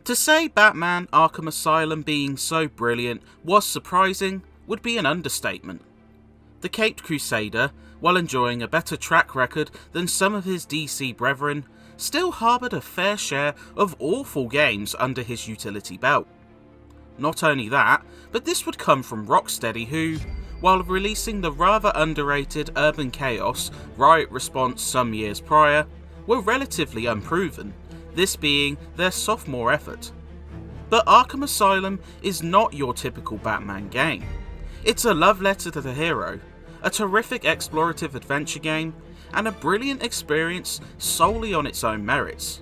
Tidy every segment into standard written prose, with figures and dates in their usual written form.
To say Batman Arkham Asylum being so brilliant was surprising would be an understatement. The Caped Crusader, while enjoying a better track record than some of his DC brethren, still harboured a fair share of awful games under his utility belt. Not only that, but this would come from Rocksteady who, while releasing the rather underrated Urban Chaos Riot Response some years prior, were relatively unproven, this being their sophomore effort. But Arkham Asylum is not your typical Batman game. It's a love letter to the hero, a terrific explorative adventure game, and a brilliant experience solely on its own merits.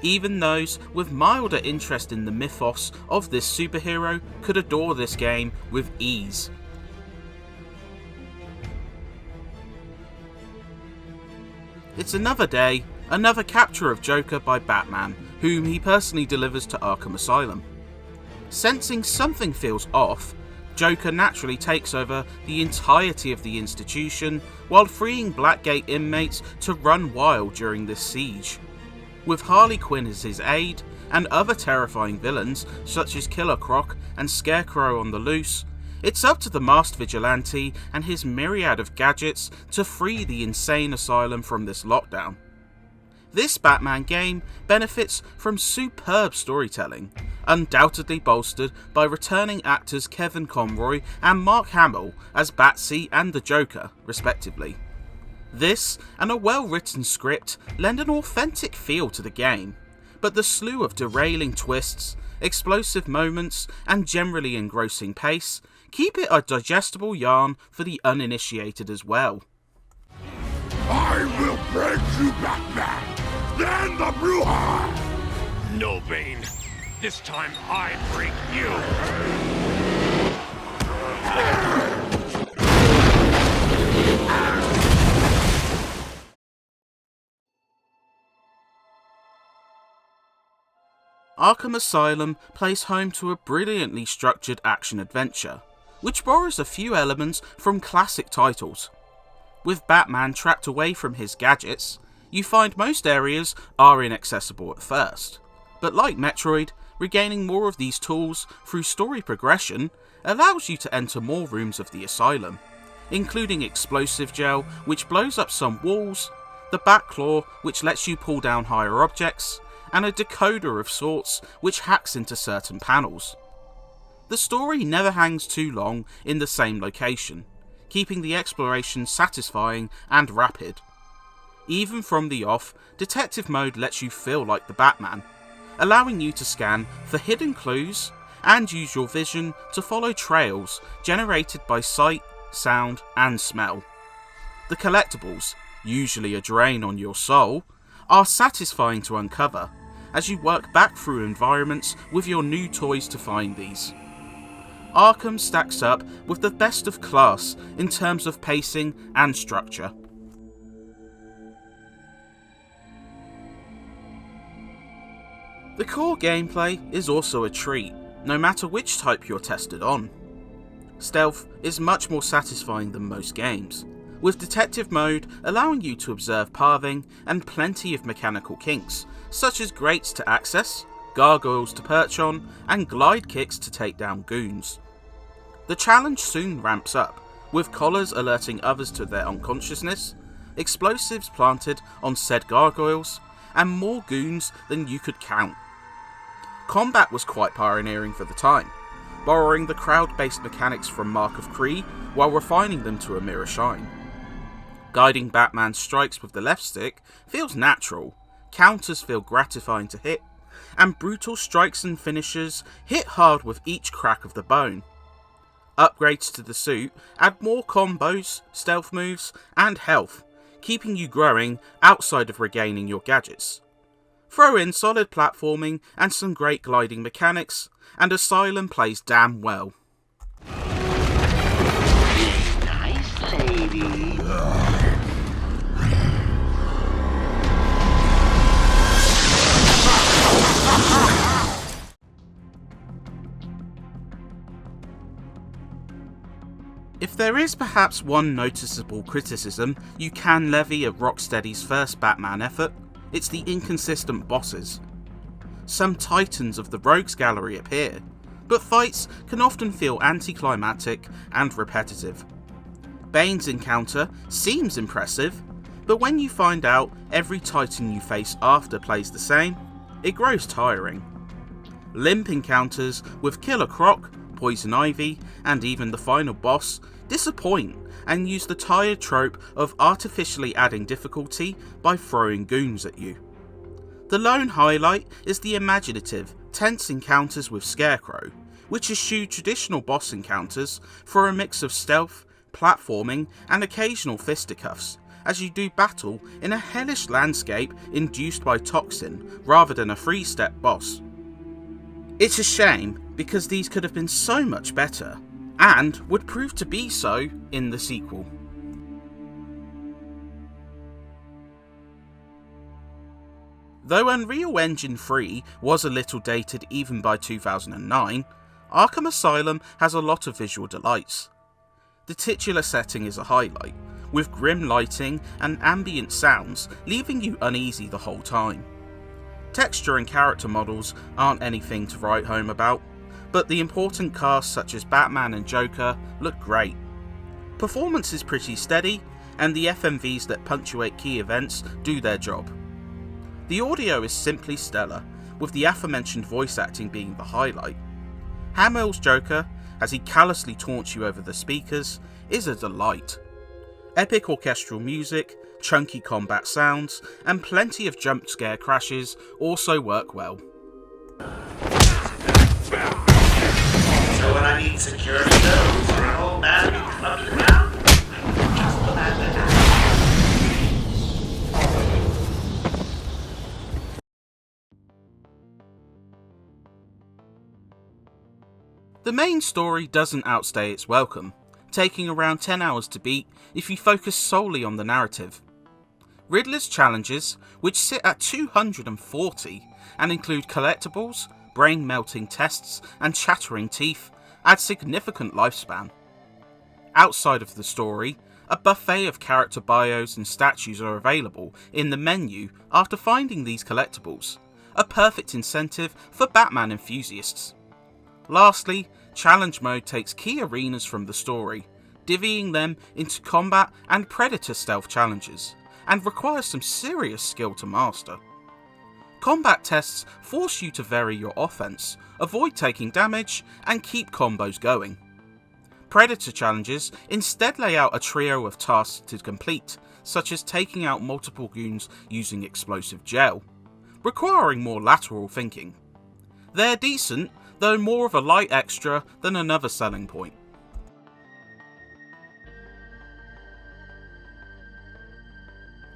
Even those with milder interest in the mythos of this superhero could adore this game with ease. It's another day, another capture of Joker by Batman, whom he personally delivers to Arkham Asylum. Sensing something feels off, Joker naturally takes over the entirety of the institution while freeing Blackgate inmates to run wild during this siege. With Harley Quinn as his aide, and other terrifying villains such as Killer Croc and Scarecrow on the loose, it's up to the masked vigilante and his myriad of gadgets to free the insane asylum from this lockdown. This Batman game benefits from superb storytelling, undoubtedly bolstered by returning actors Kevin Conroy and Mark Hamill as Batsy and the Joker, respectively. This and a well-written script lend an authentic feel to the game, but the slew of derailing twists, explosive moments, and generally engrossing pace keep it a digestible yarn for the uninitiated as well. I will break you, Batman! Then the Bruja! No, Bane. This time I break you! Arkham Asylum plays home to a brilliantly structured action-adventure, which borrows a few elements from classic titles. With Batman trapped away from his gadgets, you find most areas are inaccessible at first, but like Metroid, regaining more of these tools through story progression allows you to enter more rooms of the asylum, including Explosive Gel, which blows up some walls, the Batclaw, which lets you pull down higher objects, and a decoder of sorts which hacks into certain panels. The story never hangs too long in the same location, keeping the exploration satisfying and rapid. Even from the off, Detective Mode lets you feel like the Batman, allowing you to scan for hidden clues and use your vision to follow trails generated by sight, sound, and smell. The collectibles, usually a drain on your soul, are satisfying to uncover as you work back through environments with your new toys to find these. Arkham stacks up with the best of class in terms of pacing and structure. The core gameplay is also a treat, no matter which type you're tested on. Stealth is much more satisfying than most games, with Detective Mode allowing you to observe pathing and plenty of mechanical kinks, such as grates to access, gargoyles to perch on, and glide kicks to take down goons. The challenge soon ramps up, with collars alerting others to their unconsciousness, explosives planted on said gargoyles, and more goons than you could count. Combat was quite pioneering for the time, borrowing the crowd-based mechanics from Mark of Kree while refining them to a mirror shine. Guiding Batman's strikes with the left stick feels natural, counters feel gratifying to hit, and brutal strikes and finishes hit hard with each crack of the bone. Upgrades to the suit add more combos, stealth moves, and health, keeping you growing outside of regaining your gadgets. Throw in solid platforming and some great gliding mechanics, and Asylum plays damn well. Nice lady. If there is perhaps one noticeable criticism you can levy at Rocksteady's first Batman effort, it's the inconsistent bosses. Some titans of the Rogues Gallery appear, but fights can often feel anticlimactic and repetitive. Bane's encounter seems impressive, but when you find out every titan you face after plays the same, it grows tiring. Limp encounters with Killer Croc, Poison Ivy, and even the final boss disappoint and use the tired trope of artificially adding difficulty by throwing goons at you. The lone highlight is the imaginative, tense encounters with Scarecrow, which eschew traditional boss encounters for a mix of stealth, platforming, and occasional fisticuffs, as you do battle in a hellish landscape induced by toxin rather than a three-step boss. It's a shame because these could have been so much better, and would prove to be so in the sequel. Though Unreal Engine 3 was a little dated even by 2009, Arkham Asylum has a lot of visual delights. The titular setting is a highlight, with grim lighting and ambient sounds leaving you uneasy the whole time. Texture and character models aren't anything to write home about, but the important casts such as Batman and Joker look great. Performance is pretty steady, and the FMVs that punctuate key events do their job. The audio is simply stellar, with the aforementioned voice acting being the highlight. Hamill's Joker, as he callously taunts you over the speakers, is a delight. Epic orchestral music, chunky combat sounds, and plenty of jump scare crashes also work well. So when I need security those or an old man who come up to the ground, just the man that I... The main story doesn't outstay its welcome, taking around 10 hours to beat if you focus solely on the narrative. Riddler's challenges, which sit at 240 and include collectibles, brain-melting tests, and chattering teeth, add significant lifespan. Outside of the story, a buffet of character bios and statues are available in the menu after finding these collectibles, a perfect incentive for Batman enthusiasts. Lastly, Challenge Mode takes key arenas from the story, divvying them into combat and predator stealth challenges, and requires some serious skill to master. Combat tests force you to vary your offense, avoid taking damage, and keep combos going. Predator challenges instead lay out a trio of tasks to complete, such as taking out multiple goons using explosive gel, requiring more lateral thinking. They're decent, though more of a light extra than another selling point.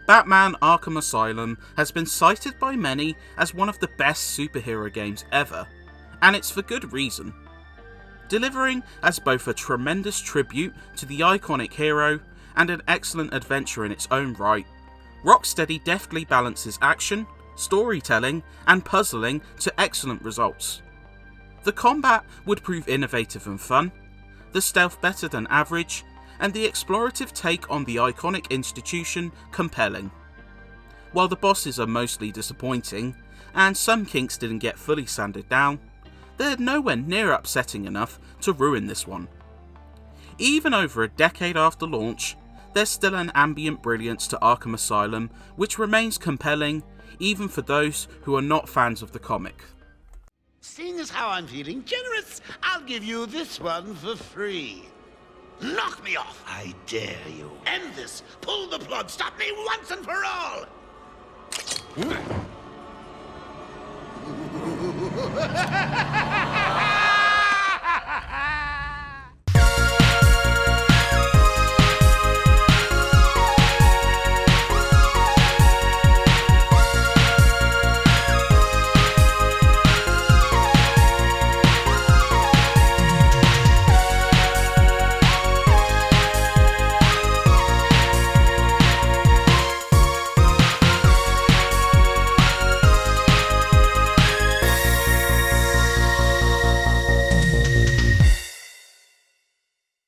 Batman Arkham Asylum has been cited by many as one of the best superhero games ever, and it's for good reason. Delivering as both a tremendous tribute to the iconic hero and an excellent adventure in its own right, Rocksteady deftly balances action, storytelling, and puzzling to excellent results. The combat would prove innovative and fun, the stealth better than average, and the explorative take on the iconic institution compelling. While the bosses are mostly disappointing, and some kinks didn't get fully sanded down, they're nowhere near upsetting enough to ruin this one. Even over a decade after launch, there's still an ambient brilliance to Arkham Asylum which remains compelling even for those who are not fans of the comic. Seeing as how I'm feeling generous, I'll give you this one for free. Knock me off! I dare you. End this! Pull the plug! Stop me once and for all!